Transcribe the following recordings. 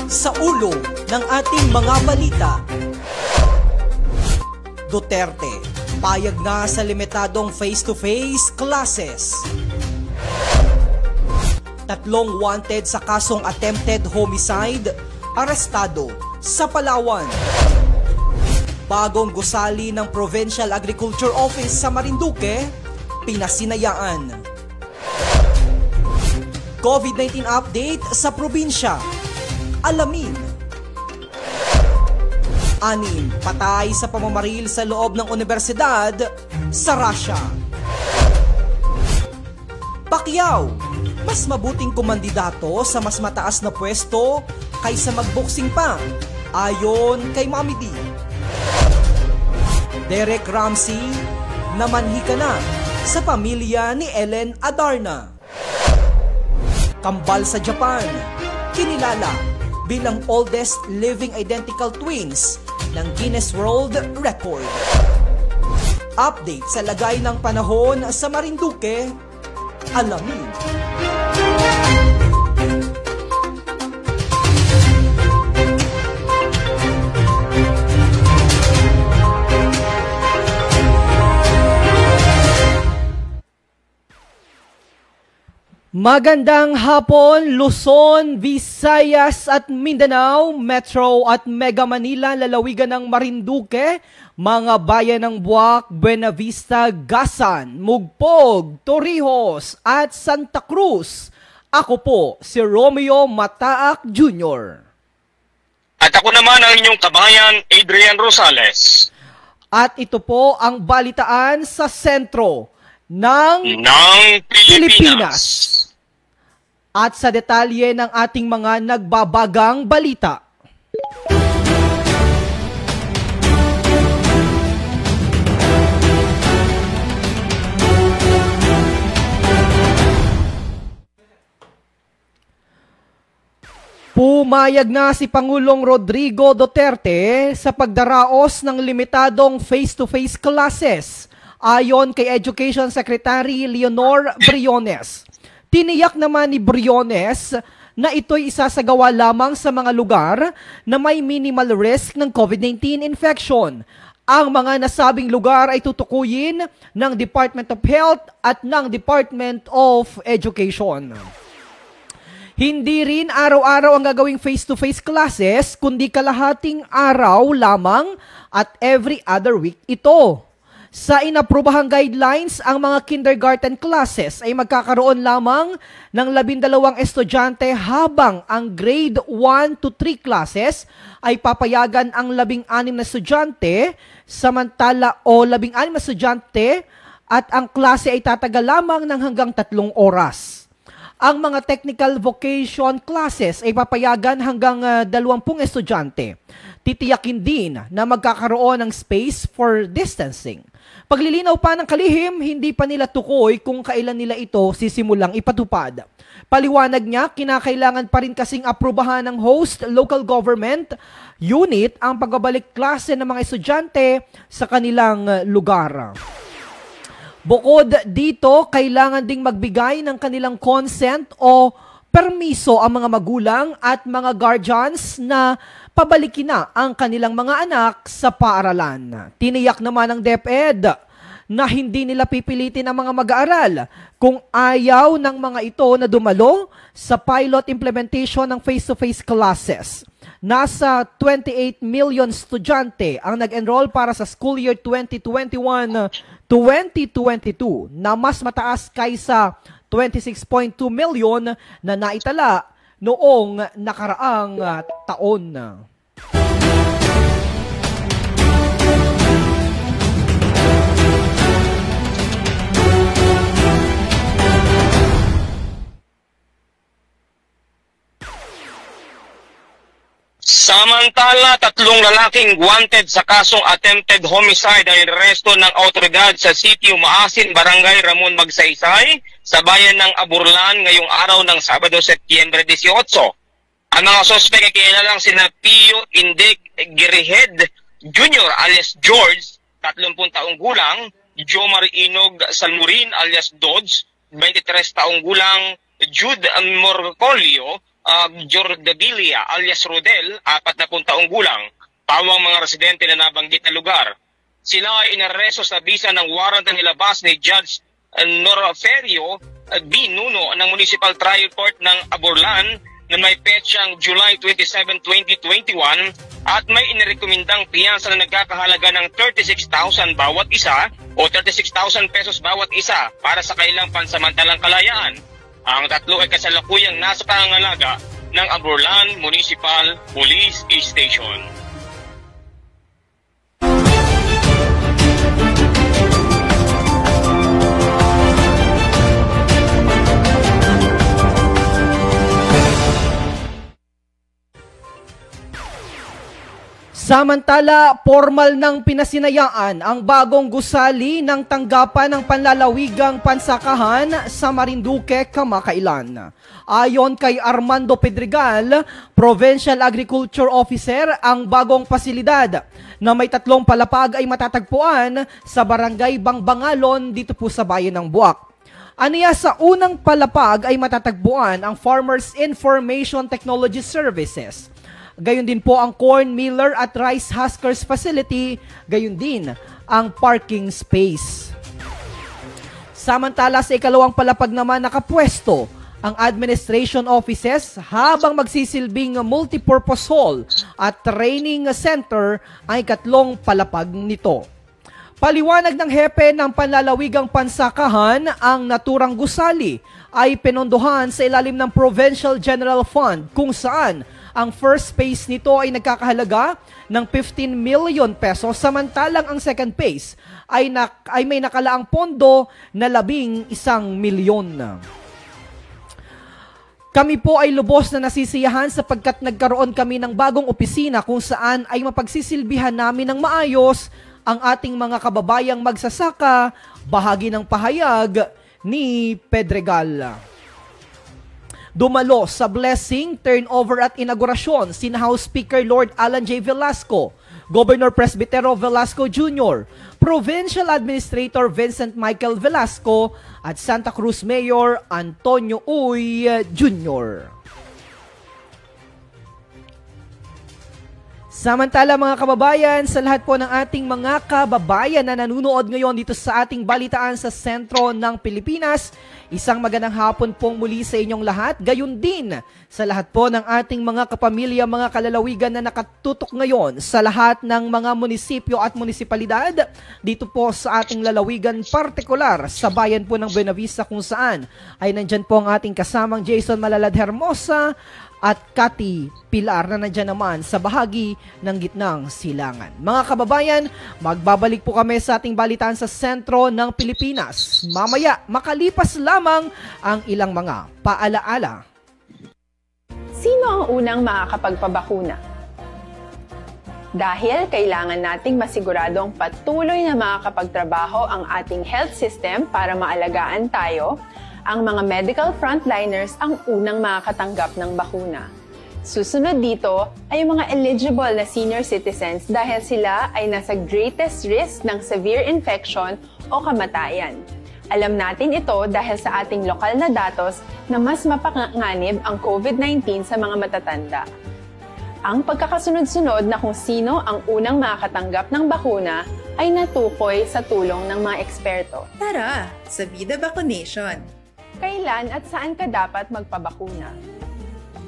sa ulo ng ating mga balita. Duterte, payag na sa limitadong face-to-face classes. Tatlong wanted sa kasong attempted homicide, arestado sa Palawan. Bagong gusali ng Provincial Agriculture Office sa Marinduque, pinasinayaan. COVID-19 update sa probinsya. Alamin. 6 patay sa pamamaril sa loob ng universidad sa Russia. Pacquiao, mas mabuting kumandidato sa mas mataas na pwesto kaysa magboxing pa, ayon kay Mami D. Derek Ramsey, namanhi ka na sa pamilya ni Ellen Adarna. Kambal sa Japan, kinilala bilang oldest living identical twins ng Guinness World Record. Update sa lagay ng panahon sa Marinduque, alamin. Magandang hapon, Luzon, Visayas at Mindanao, Metro at Mega Manila, lalawigan ng Marinduque, mga bayan ng Buwak, Buenavista, Gasan, Mugpog, Torrijos at Santa Cruz. Ako po si Romeo Mataak Jr. At ako naman ang inyong kabayan, Adrian Rosales. At ito po ang balitaan sa sentro ng Pilipinas. At sa detalye ng ating mga nagbabagang balita. Pumayag na si Pangulong Rodrigo Duterte sa pagdaraos ng limitadong face-to-face classes, ayon kay Education Secretary Leonor Briones. Tiniyak naman ni Briones na ito'y isasagawa lamang sa mga lugar na may minimal risk ng COVID-19 infection. Ang mga nasabing lugar ay tutukuyin ng Department of Health at ng Department of Education. Hindi rin araw-araw ang gagawing face-to-face classes, kundi kalahating araw lamang at every other week ito. Sa inaprubahang guidelines, ang mga kindergarten classes ay magkakaroon lamang ng 12 estudyante habang ang grade 1 to 3 classes ay papayagan ang 16 na estudyante, samantala o 16 na estudyante at ang klase ay tatagal lamang ng hanggang 3 oras. Ang mga technical vocation classes ay papayagan hanggang 20 estudyante. Titiyakin din na magkakaroon ng space for distancing. Paglilinaw pa ng kalihim, hindi pa nila tukoy kung kailan nila ito sisimulang ipatupad. Paliwanag niya, kinakailangan pa rin kasing aprubahan ng host local government unit ang pagbabalik klase ng mga estudyante sa kanilang lugar. Bukod dito, kailangan ding magbigay ng kanilang consent o permiso ang mga magulang at mga guardians na pabalikin na ang kanilang mga anak sa paaralan. Tiniyak naman ng DepEd na hindi nila pipilitin ang mga mag-aaral kung ayaw ng mga ito na dumalo sa pilot implementation ng face-to-face classes. Nasa 28 million estudyante ang nag-enroll para sa school year 2021-2022 na mas mataas kaysa 26.2 million na naitala noong nakaraang taon. Samantala, 3 lalaking wanted sa kasong attempted homicide ang inaresto ng awtoridad sa Sitio Maasin, Barangay Ramon Magsaysay, sa bayan ng Aburlan ngayong araw ng Sabado, Setyembre 18. Ang mga sospek ay kilalang sina Pio Indig Girihed Jr. alias George, 30 taong gulang, Jomar Inog Salmurin alias Dodge, 23 taong gulang, Jude Morcolio, Jordabilia alias Rodel, 40 taong gulang, pawang mga residente na nabanggit na lugar. Sila ay inaresto sa bisa ng warrant na nilabas ni Judge Noraferio B. Nuno ng Municipal Trial Court ng Aburlan na may petsang July 27, 2021 at may inirekomendang piyansa na nagkakahalaga ng 36,000 bawat isa o 36,000 pesos bawat isa para sa kailang pansamantalang kalayaan. Ang tatlo ay kasalukuyang nasa pangangalaga ng Aburlan Municipal Police Station. Samantala, formal ng pinasinayaan ang bagong gusali ng tanggapan ng panlalawigang pansakahan sa Marinduque kamakailan. Ayon kay Armando Pedregal, Provincial Agriculture Officer, ang bagong pasilidad na may 3 palapag ay matatagpuan sa Barangay Bangbangalon dito po sa bayan ng Buak. Aniya sa unang palapag ay matatagpuan ang Farmers Information Technology Services. Gayon din po ang corn miller at rice huskers facility, gayon din ang parking space. Samantala sa ikalawang palapag naman nakapwesto ang administration offices habang magsisilbing multipurpose hall at training center ay 3 palapag nito. Paliwanag ng hepe ng panlalawigang pansakahan, ang naturang gusali ay pinondohan sa ilalim ng Provincial General Fund kung saan ang first phase nito ay nagkakahalaga ng 15 million pesos samantalang ang second phase ay may nakalaang pondo na 11 milyon. Kami po ay lubos na nasisiyahan sapagkat nagkaroon kami ng bagong opisina kung saan ay mapagsisilbihan namin ng maayos ang ating mga kababayang magsasaka, bahagi ng pahayag ni Pedregal. Dumalo sa blessing, turnover at inaugurasyon sina House Speaker Lord Alan J. Velasco, Governor Presbitero Velasco Jr., Provincial Administrator Vincent Michael Velasco at Santa Cruz Mayor Antonio Uy Jr. Samantala mga kababayan, sa lahat po ng ating mga kababayan na nanonood ngayon dito sa ating balitaan sa sentro ng Pilipinas, isang magandang hapon pong muli sa inyong lahat. Gayon din sa lahat po ng ating mga kapamilya, mga kalalawigan na nakatutok ngayon sa lahat ng mga munisipyo at munisipalidad dito po sa ating lalawigan, partikular sa bayan po ng Buenavista kung saan ay nandyan po ang ating kasamang Jason Malalad Hermosa at Cathy Pilar na nandyan naman sa bahagi ng gitnang silangan. Mga kababayan, magbabalik po kami sa ating balitaan sa sentro ng Pilipinas. Mamaya, makalipas lamang ang ilang mga paalaala. Sino ang unang makakapagpabakuna? Dahil kailangan nating masiguradong patuloy na makakapagtrabaho ang ating health system para maalagaan tayo, ang mga medical frontliners ang unang makakatanggap ng bakuna. Susunod dito ay yung mga eligible na senior citizens dahil sila ay nasa greatest risk ng severe infection o kamatayan. Alam natin ito dahil sa ating lokal na datos na mas mapanganib ang COVID-19 sa mga matatanda. Ang pagkakasunod-sunod na kung sino ang unang makakatanggap ng bakuna ay natukoy sa tulong ng mga eksperto. Tara, sa Vida Vacunation! Kailan at saan ka dapat magpabakuna?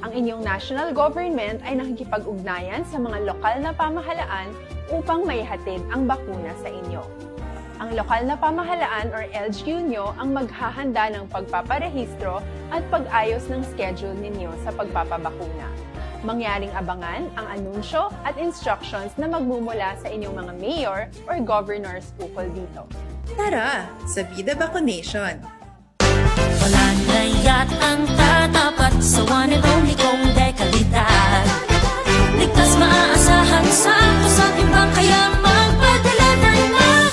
Ang inyong national government ay nakikipag-ugnayan sa mga lokal na pamahalaan upang maihatid ang bakuna sa inyo. Ang lokal na pamahalaan or LGU nyo ang maghahanda ng pagpaparehistro at pag-ayos ng schedule ninyo sa pagpapabakuna. Mangyaring abangan ang anunsyo at instructions na magmumula sa inyong mga mayor or governors ukol dito. Tara, sa Vida Vacunation! Wala na yatang tatapat sa one and only kong dekalidad. Ligtas maaasahan sa timbang kaya magpa-deliver na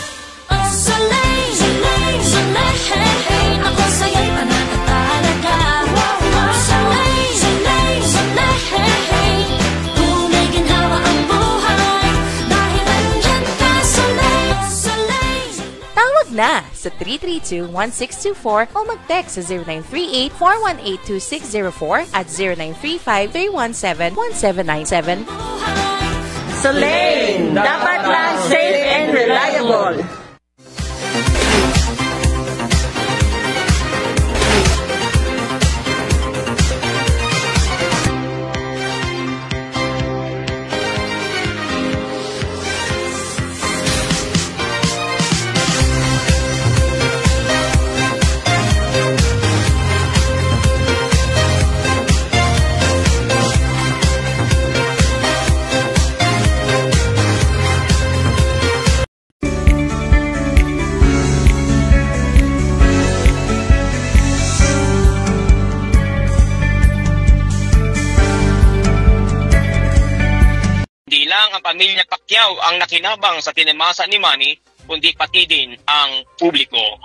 ang Soleil, Soleil, Soleil. Ako sa'yo'y panatalaga. Soleil, Soleil, Soleil. Tunay ginhawa ang buhay dahil nandyan ka, Soleil, Soleil. Tawag na sa 332-1624 o mag-text sa 0938-418-2604 at 0935-317-1797. Soleil, dapat lang safe and reliable. Hindi lang ang pamilya Pacquiao ang nakinabang sa tinamasa ni Manny, kundi pati din ang publiko.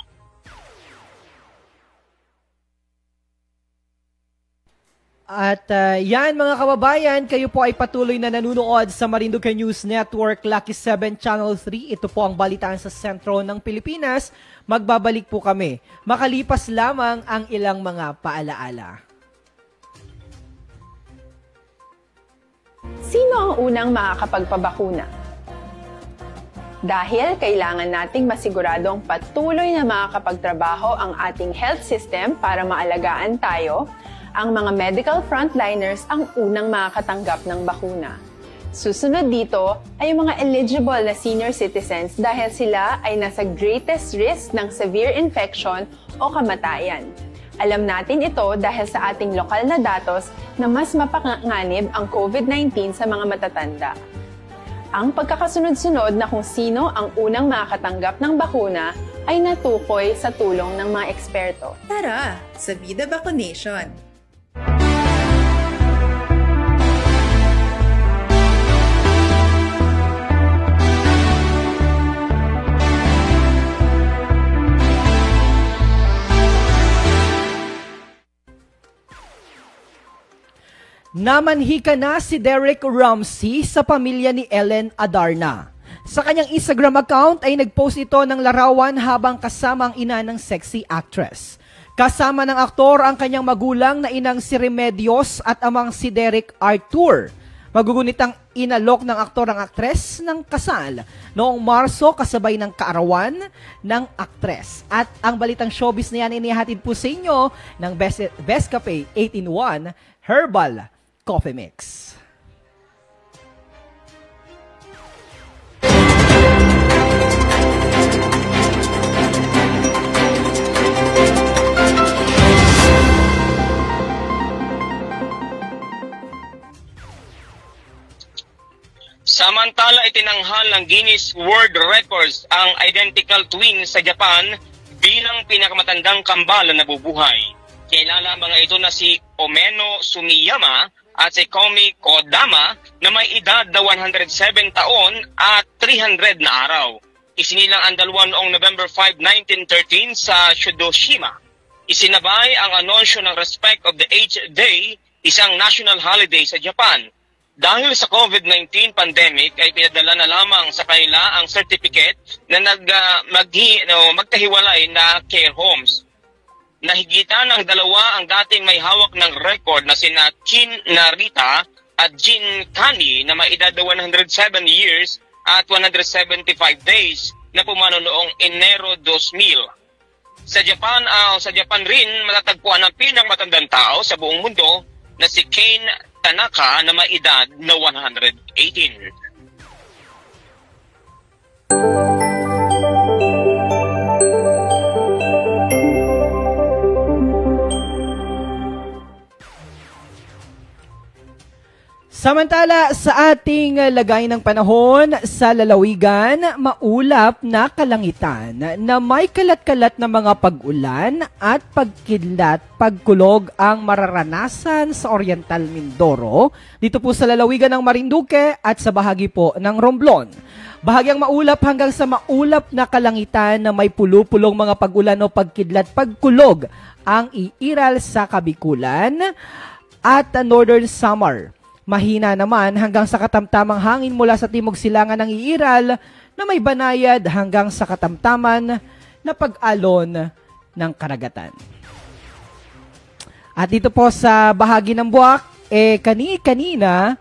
At yan mga kababayan, kayo po ay patuloy na nanunood sa Marinduque News Network, Lucky 7 Channel 3. Ito po ang balitaan sa sentro ng Pilipinas. Magbabalik po kami. Makalipas lamang ang ilang mga paalaala. Sino ang unang makakapagpabakuna? Dahil kailangan nating masiguradong patuloy na makakapagtrabaho ang ating health system para maalagaan tayo, ang mga medical frontliners ang unang makakatanggap ng bakuna. Susunod dito ay yung mga eligible na senior citizens dahil sila ay nasa greatest risk ng severe infection o kamatayan. Alam natin ito dahil sa ating lokal na datos na mas mapanganib ang COVID-19 sa mga matatanda. Ang pagkakasunod-sunod na kung sino ang unang makakatanggap ng bakuna ay natukoy sa tulong ng mga eksperto. Tara sa Vida Vacunation! Namanhika na si Derek Ramsey sa pamilya ni Ellen Adarna. Sa kanyang Instagram account ay nagpost ito ng larawan habang kasama ang ina ng sexy actress. Kasama ng aktor ang kanyang magulang na inang si Remedios at amang si Derek Arthur. Magugunitang inalok ng aktor ang aktres ng kasal noong Marso kasabay ng kaarawan ng aktres. At ang balitang showbiz na yan inihatid po sa inyo ng Best Cafe 8-in-1 Herbal Coffee Mix. Samantala, itinanghal ng Guinness World Records ang identical twin sa Japan bilang pinakamatandang kambal na nabubuhay. Kilala mga ito na si Omeno Sumiyama at si Komi Kodama na may edad na 107 taon at 300 na araw. Isinilang ang dalawa noong November 5, 1913 sa Shidoshima. Isinabay ang anunsyo ng Respect of the Aged Day, isang national holiday sa Japan. Dahil sa COVID-19 pandemic ay pinadala na lamang sa kanila ang certificate na magkahiwalay na care homes. Nahigitan ng dalawa ang dating may hawak ng record na sina Chin Narita at Jin Kani na may edad na 107 years at 175 days na pumano noong Enero 2000. Sa Japan rin matatagpuan ang pinakamatandang tao sa buong mundo na si Kane Tanaka na may edad na 118. Samantala, sa ating lagay ng panahon sa lalawigan, maulap na kalangitan na may kalat-kalat na mga pag-ulan at pagkulog ang mararanasan sa Oriental Mindoro, dito po sa lalawigan ng Marinduque at sa bahagi po ng Romblon. Bahagyang maulap hanggang sa maulap na kalangitan na may pulo-pulong mga pag-ulan o pagkulog ang iiral sa Kabikulan at Northern Samar. Mahina naman hanggang sa katamtamang hangin mula sa timog silangan ng iiral na may banayad hanggang sa katamtaman na pag-alon ng karagatan. At dito po sa bahagi ng buwak, kanina,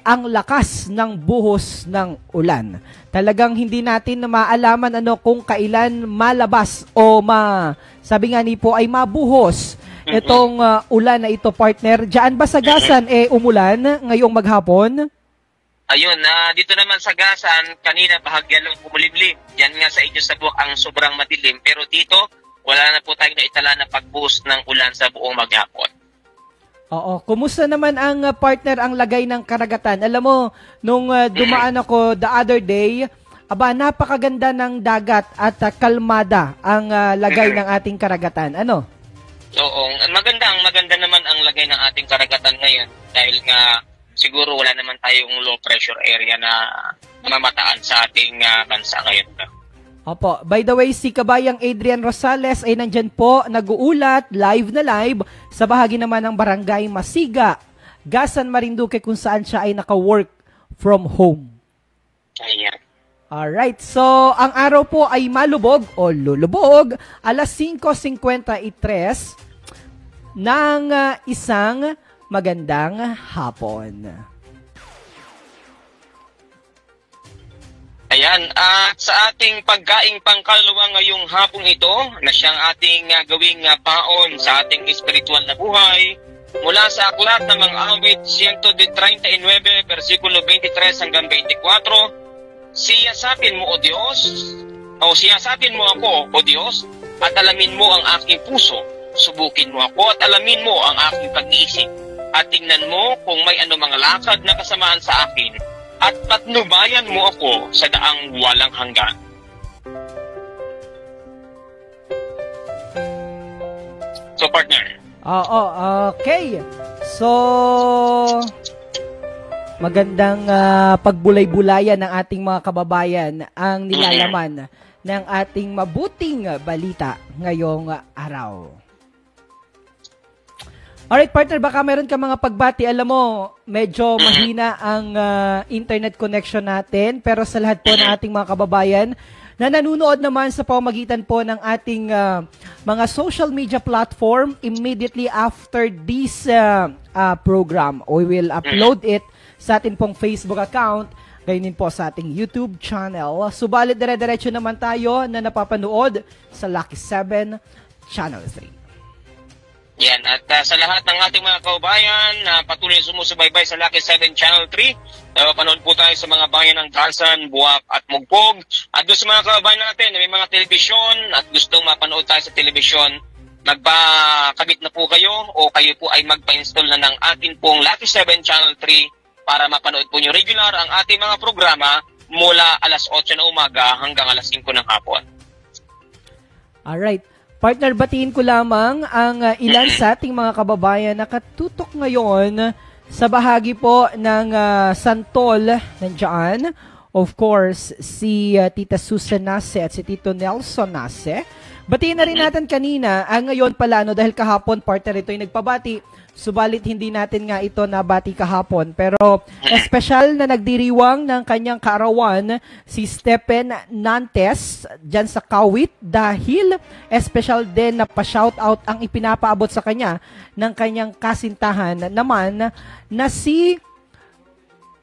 ang lakas ng buhos ng ulan. Talagang hindi natin na maalaman kung kailan malabas o sabi nga ni po ay mabuhos itong ulan na ito, partner. Diyan ba sa Gasan umulan ngayong maghapon? Ayun, dito naman sa Gasan, kanina bahagya lang kumulimlim. Yan nga sa inyo sa buwak ang sobrang madilim. Pero dito, wala na po tayong naitala na pagbuhos ng ulan sa buong maghapon. Oo. Kumusta naman ang partner ang lagay ng karagatan? Alam mo, nung dumaan ako the other day, napakaganda ng dagat at kalmada ang lagay ng ating karagatan. Ano? Oo. Maganda naman ang lagay ng ating karagatan ngayon dahil nga siguro wala naman tayong low pressure area na mamataan sa ating bansa ngayon. Opo. By the way, si Kabayang Adrian Rosales ay nandyan po, nag-uulat, live sa bahagi naman ng Barangay Masiga, Gasan, Marinduque, kung saan siya ay naka-work from home. Ayan. Alright, so ang araw po ay malubog o lulubog, alas 5:53 ng isang magandang hapon. Ayan, at sa ating pagkaing pangkaluluwa ngayong hapong ito, na siyang ating gawing paon sa ating espiritual na buhay, mula sa aklat ng mga awit 139, versikulo 23 hanggang 24, siyasapin mo, O Diyos, o siyasapin mo ako, O Diyos, at alamin mo ang aking puso. Subukin mo ako at alamin mo ang aking pag-iisip. At tingnan mo kung may anumang lakad na kasamaan sa akin. At patnubayan mo ako sa daang walang hanggan. So, partner. Oo, okay. So, magandang pagbulay-bulayan ng ating mga kababayan ang nilalaman ng ating mabuting balita ngayong araw. Alright, partner, baka meron ka mga pagbati. Alam mo, medyo mahina ang internet connection natin, pero sa lahat po ng ating mga kababayan na nanunood naman sa pamamagitan po ng ating mga social media platform, immediately after this program, we will upload it sa ating pong Facebook account, gayon din po sa ating YouTube channel. Subalit, dire-diretso naman tayo na napapanood sa Lucky 7 Channel 3. Yan, at sa lahat ng ating mga kaubayan na patuloy sumusubaybay sa Lucky 7 Channel 3, panood po tayo sa mga bayan ng Gasan, Buwak at Mugpog. At doon sa mga kaubayan natin na may mga telebisyon at gustong mapanood tayo sa telebisyon, magpakabit na po kayo o kayo po ay magpa-install na ng ating pong Lucky 7 Channel 3 para mapanood po nyo regular ang ating mga programa mula alas 8 na umaga hanggang alas 5 ng hapon. Alright. Partner, batiin ko lamang ang ilan sa ating mga kababayan na katutok ngayon sa bahagi po ng Santol nandiyan. Of course, si Tita Susan Nase at si Tito Nelson Nase. Batiin na rin natin kanina, ngayon pala, dahil kahapon, partner, ito yung nagpabati. Subalit hindi natin nga ito nabati kahapon. Pero espesyal na nagdiriwang ng kanyang kaarawan si Stephen Nantes dyan sa Kawit dahil espesyal din na pa-shoutout ang ipinapaabot sa kanya ng kanyang kasintahan naman na si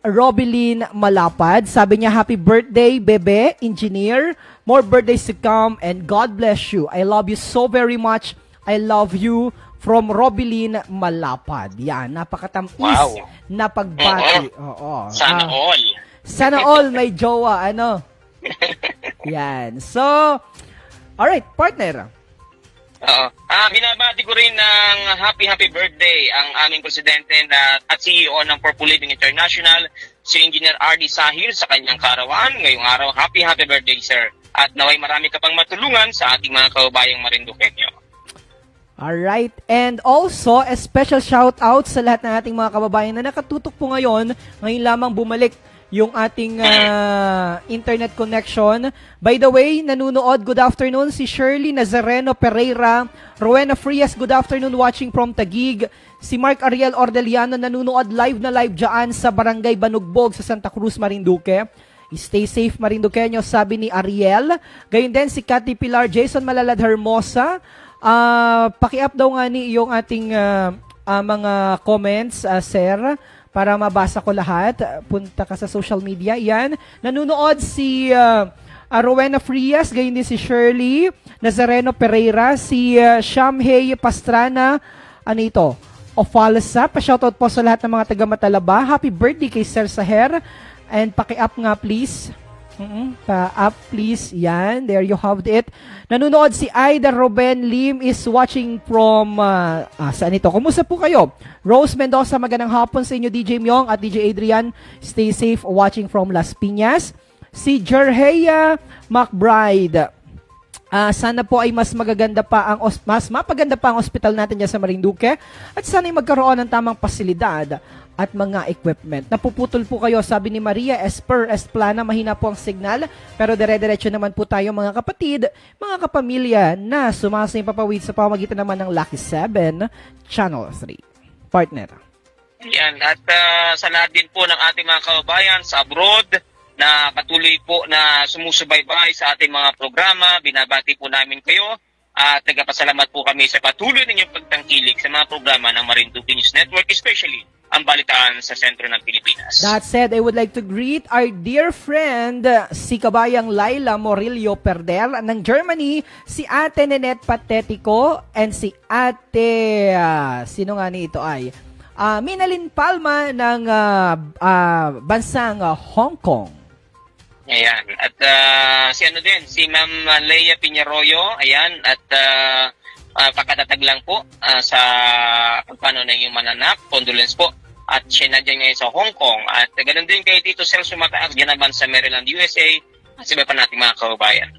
Robilyn Malapad. Sabi niya, happy birthday, bebe, engineer. More birthdays to come and God bless you. I love you so very much. I love you. From Robilyn Malapad. Yan, napakatamis na pagbati. Oo. Sana all. Sana all may jowa, ano? Yan. So, alright, partner. Oo. Binabati ko rin ng happy birthday ang aming presidente at CEO ng Purple Living International, si Engineer R.D. Sahir sa kanyang kaarawan. Ngayong araw, happy birthday, sir. At naway marami ka pang matulungan sa ating mga kababayang Marinduqueño. Alright, and also, a special shout out sa lahat ng ating mga kababayan na nakatutok po ngayon lamang bumalik yung ating internet connection. By the way, nanunood, good afternoon, si Shirley Nazareno Pereira, Rowena Frias, good afternoon, watching from Taguig, si Mark Ariel Ordeliano, nanunood live na live dyan sa Barangay Banugbog sa Santa Cruz, Marinduque. Stay safe, Marinduqueño, sabi ni Ariel. Gayun din si Cathy Pilar, Jason Malalad Hermosa. Paki-up daw nga ni yung ating mga comments, sir, para mabasa ko lahat. Punta ka sa social media. Yan. Nanunood si Rowena Frias, gayon din si Shirley Nazareno Pereira, si Shamhay Pastrana, Ofalsa. Pa-shoutout po sa lahat ng mga taga-Matalaba. Happy birthday kay Sir Saher. And paki-up nga please. Pa-up please. Yan. There you have it. Nanunood si Aida Ruben Lim is watching from saan ito? Kumusta po kayo? Rose Mendoza, magandang hapon sa inyo, DJ Myong at DJ Adrian. Stay safe watching from Las Piñas. Si Jerheya McBride. Sana po ay mas mapaganda pa ang ospital natin dyan sa Marinduque at sana ay magkaroon ng tamang pasilidad at mga equipment. Napuputol po kayo, sabi ni Maria Esper Esplana, mahina po ang signal pero dire-diretso naman po tayo mga kapatid, mga kapamilya na sumasayang papawid sa pamamagitan naman ng Lucky 7 Channel 3. Partner. Yan, at sa lahat din po ng ating mga kababayan sa abroad na patuloy po na sumusubaybay sa ating mga programa, binabati po namin kayo at nagpapasalamat po kami sa patuloy ninyong pagtangkilik sa mga programa ng Marinduque News Network, especially ang balitaan sa sentro ng Pilipinas. That said, I would like to greet our dear friend, si Kabayang Laila Morillo Perder ng Germany, si Ate Nenet Patetico, and si Ate, sino nga ni ito ay, Minalin Palma ng bansang Hong Kong. Ayan. At si Ma'am Leia Piñaroyo, ayan, at pakatatag lang po sa pagpano ng yung mananak, condolence po. At siya na dyan ngayon sa Hong Kong. At ganoon din kay Tito Celso Mataas, dyan naman sa Maryland, USA, at sa iba pa nating mga kababayan.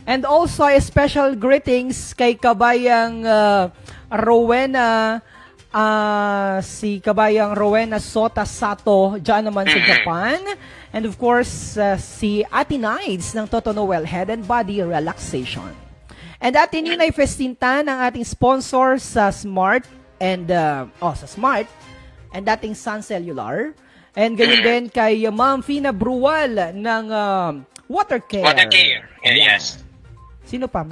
And also, a special greetings kay Kabayang Rowena, si Kabayang Rowena Sota Sato, dyan naman sa Japan. And of course, si Ate Nides ng Toto Noel Head and Body Relaxation. And Ate Ninay Festinta ng ating sponsor sa Smart and sa Smart and dating Sun Cellular. And ganyan din kay Ma'am Fina Brual ng Watercare. Watercare, yes. Sino pa?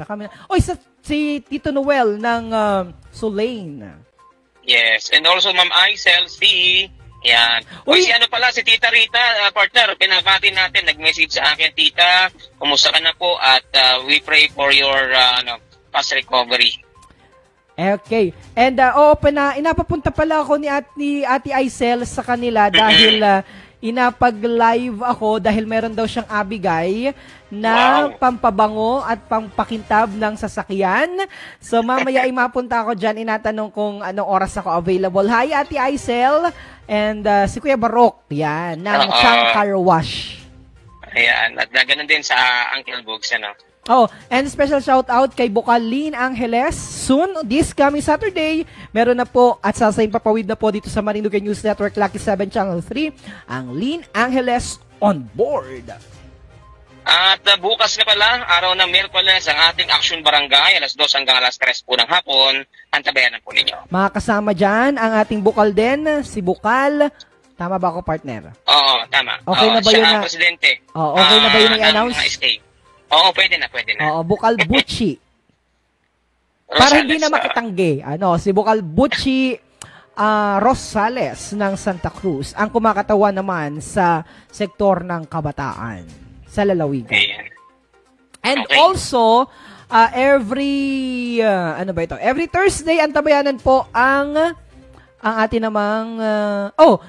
Si Tito Noel ng Solane. Yes, and also Ma'am Aisel, yan. Si Tita Rita, partner, pinabati natin, nag-message sa akin, Tita, kumusta ka na po at we pray for your fast recovery. Okay. And inapapunta pala ako ni Ate Aisel sa kanila dahil inapag-live ako dahil meron daw siyang abigay na pampabango at pampakintab ng sasakyan. So mamaya ay mapunta ako dyan, inatanong kung anong oras ako available. Hi Ate Aisel and si Kuya Barok, yan, ng Chang Car Wash. Ayan, at ganun din sa Uncle Bugs, and special shout out kay Bukal Lynn Angeles. Soon, this coming Saturday, meron na po at sasayang papawid na po dito sa Marinduque News Network Lucky 7 Channel 3 ang Lynn Angeles on board. At bukas na pala, araw ng Miyerkules, ang ating Action Barangay, alas 2 hanggang alas 3 po ng hapon, antabayanan po ninyo. Mga kasama dyan, ang ating Bukal din, si Bukal. Tama ba ako, partner? Oo, tama. Okay na ba yun na? Presidente. Okay na ba yun i-announce? Oo, pwede na. Bukal Butchi. Para hindi na makitanggi. Si Bukal Butchi Rosales ng Santa Cruz, ang kumakatawan naman sa sektor ng kabataan sa lalawigan. And also, every Thursday, antabayanan po ang atin namang,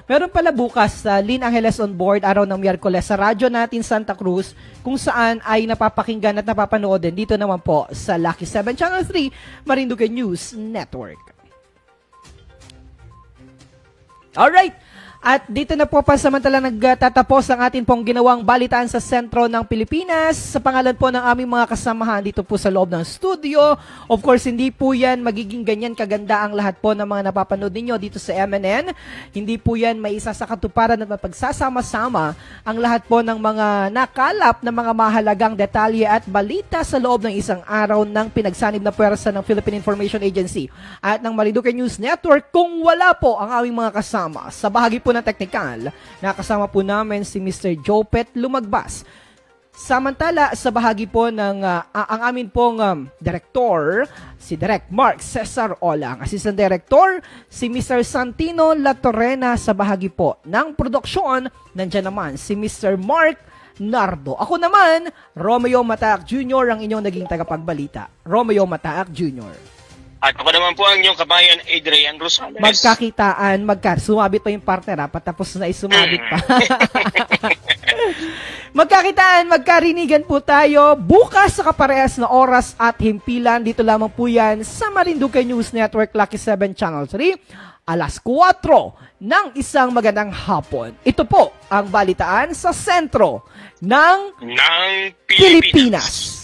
meron pala bukas Lynn Angeles on board, araw ng Miyerkules, sa radyo natin Santa Cruz, kung saan ay napapakinggan at napapanood din dito naman po sa Lucky 7 Channel 3 Marinduque News Network. Alright, at dito na po pasamantala nagtatapos ang atin pong ginawang balitaan sa sentro ng Pilipinas. Sa pangalan po ng aming mga kasamahan dito po sa loob ng studio. Of course, hindi po yan magiging ganyan kaganda ang lahat po ng mga napapanood ninyo dito sa MNN. Hindi po yan may isa sa katuparan at mapagsasama-sama ang lahat po ng mga nakalap na mga mahalagang detalye at balita sa loob ng isang araw ng pinagsanib na puwersa ng Philippine Information Agency at ng Marinduque News Network kung wala po ang aming mga kasama sa bahagi po po ng teknikal, nakasama po namin si Mr. Jopet Lumagbas. Samantala, sa bahagi po ng ang amin pong director, si Direk Mark Cesar Ola. Ang assistant director, si Mr. Santino Latorena. Sa bahagi po ng produksyon, nandyan naman si Mr. Mark Nardo. Ako naman, Romeo Mataak Jr., ang inyong naging tagapagbalita. Romeo Mataak Jr. At ako naman po ang inyong kabayan, Adrian Rosales. Magkakitaan, sumabit pa yung partner, patapos na isumabit pa. Magkakitaan, magkarinigan po tayo bukas sa kaparehas na oras at himpilan. Dito lamang po yan sa Marinduque News Network, Lucky 7 Channel 3, alas 4 ng isang magandang hapon. Ito po ang balitaan sa sentro ng Pilipinas.